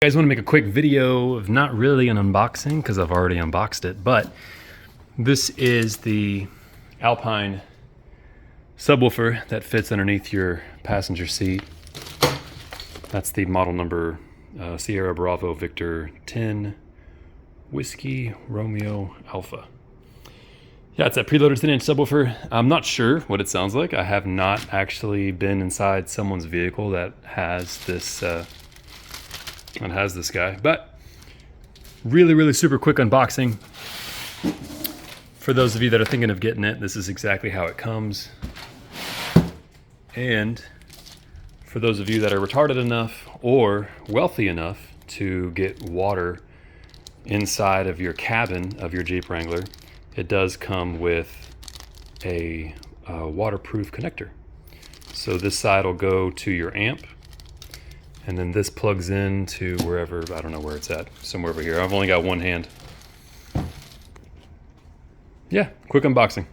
I just want to make a quick video of not really an unboxing because I've already unboxed it, but this is the Alpine subwoofer that fits underneath your passenger seat. That's the model number Sierra Bravo Victor 10 Whiskey Romeo Alpha. Yeah, it's that preloaded 10-inch subwoofer. I'm not sure what it sounds like. I have not actually been inside someone's vehicle that has this guy, but really super quick unboxing. For those of you that are thinking of getting it, this is exactly how it comes. And for those of you that are retarded enough or wealthy enough to get water inside of your cabin of your Jeep Wrangler, it does come with a waterproof connector. So this side will go to your amp, and then this plugs in to wherever, I don't know where it's at, somewhere over here. I've only got one hand. Yeah, quick unboxing.